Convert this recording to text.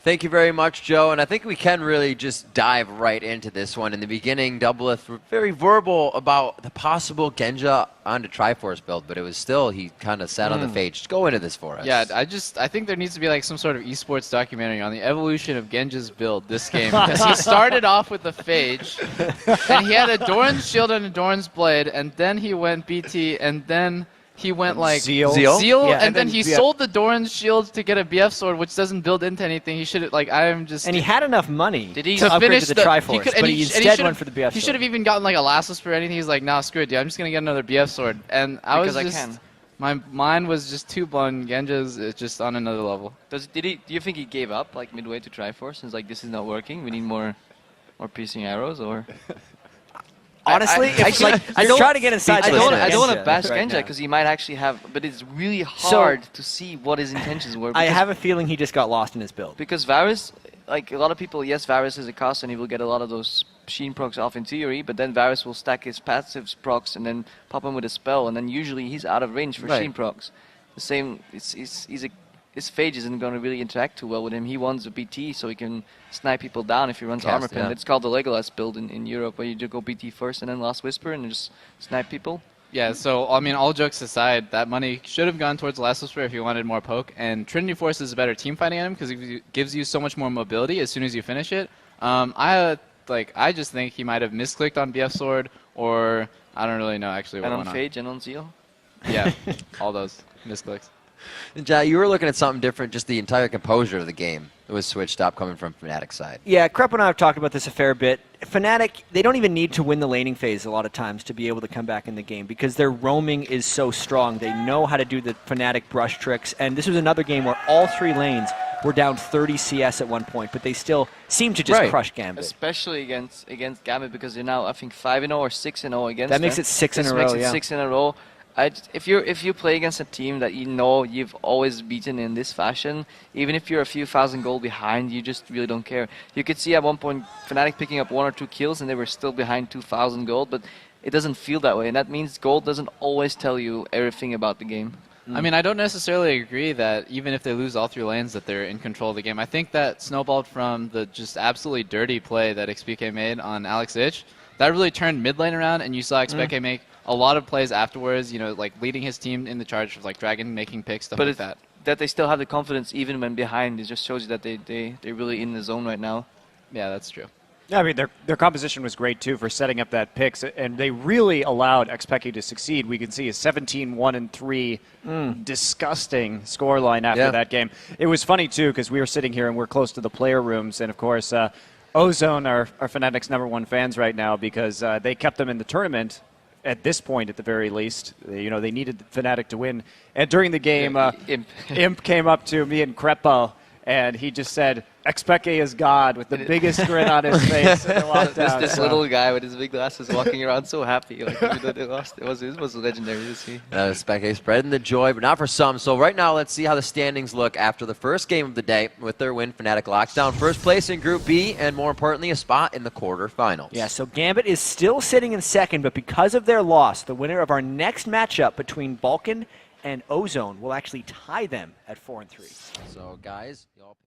Thank you very much, Joe. And I think we can really just dive right into this one. In the beginning, Doubleth were very verbal about the possible Genja onto Triforce build, but it was still, he kind of sat on the fage. Just go into this for us. Yeah, I think there needs to be like some sort of esports documentary on the evolution of Genja's build this game. Because he started off with the phage, and he had a Doran's shield and a Doran's blade, and then he went BT, and then he went like Zeal, yeah, and then he sold the Doran's shield to get a BF sword, which doesn't build into anything. He should like And he had enough money to upgrade finish to the Triforce, but he instead went for the BF sword. He should have even gotten like a Last Whisper or anything. He's like, nah, screw it, dude. I'm just gonna get another BF sword. And my mind was just too blown. Genja's is just on another level. Do you think he gave up like midway to Triforce and like this is not working? We need more piercing arrows, or? Honestly, I don't try to get inside. I don't want to bash Genja because he might actually have, but it's really hard to see what his intentions were. I have a feeling he just got lost in his build. Because Varus, like a lot of people, yes, Varus is a cost and he will get a lot of those Sheen procs off in theory, but then Varus will stack his passives procs and then pop him with a spell, and then usually he's out of range for Sheen procs. The same, his phage isn't going to really interact too well with him. He wants a BT so he can snipe people down if he runs armor pin. It's called the Legolas build in Europe, where you just go BT first and then Last Whisper and just snipe people. Yeah, so I mean, all jokes aside, that money should have gone towards Last Whisper if you wanted more poke. And Trinity Force is a better team fighting item because it gives you so much more mobility as soon as you finish it. I just think he might have misclicked on BF Sword, or I don't really know actually what went on. And on Phage and on Zeal? Yeah, all those misclicks. Jai, you were looking at something different, just the entire composure of the game. It was switched up coming from Fnatic's side. Yeah, Krepp and I have talked about this a fair bit. Fnatic, they don't even need to win the laning phase a lot of times to be able to come back in the game because their roaming is so strong. They know how to do the Fnatic brush tricks, and this was another game where all three lanes were down 30 CS at one point, but they still seem to just crush Gambit. Especially against Gambit because they're now, I think, 5-0 or 6-0 against That makes it 6 in a row, yeah. 6 in a row. If you play against a team that you know you've always beaten in this fashion, even if you're a few thousand gold behind, you just really don't care. You could see at one point Fnatic picking up 1 or 2 kills and they were still behind 2,000 gold, but it doesn't feel that way, and that means gold doesn't always tell you everything about the game. I mean, I don't necessarily agree that even if they lose all 3 lanes that they're in control of the game. I think that snowballed from the just absolutely dirty play that XPK made on Alex Ich. That really turned mid lane around, and you saw XPK make a lot of plays afterwards, you know, like leading his team in the charge of like Dragon making picks, stuff like that. That they still have the confidence even when behind, it just shows you that they're really in the zone right now. Yeah, that's true. Yeah, I mean, their composition was great, too, for setting up that picks, and they really allowed XPK to succeed. We can see a 17-1-3 disgusting scoreline after that game. It was funny, too, because we were sitting here and we're close to the player rooms, and, of course, Ozone are Fnatic's #1 fans right now because they kept them in the tournament at this point, at the very least. You know, they needed Fnatic to win. And during the game, Imp came up to me and Krepp, and he just said, XPK is God, with the biggest grin on his face. This little guy with his big glasses walking around so happy. Like, even though they lost, it was legendary to see. XPK spreading the joy, but not for some. So right now, let's see how the standings look after the first game of the day. With their win, Fnatic locks down first place in Group B, and more importantly, a spot in the quarterfinals. Yeah, so Gambit is still sitting in second, but because of their loss, the winner of our next matchup between Balkan and Ozone will actually tie them at 4-3. So, guys, y'all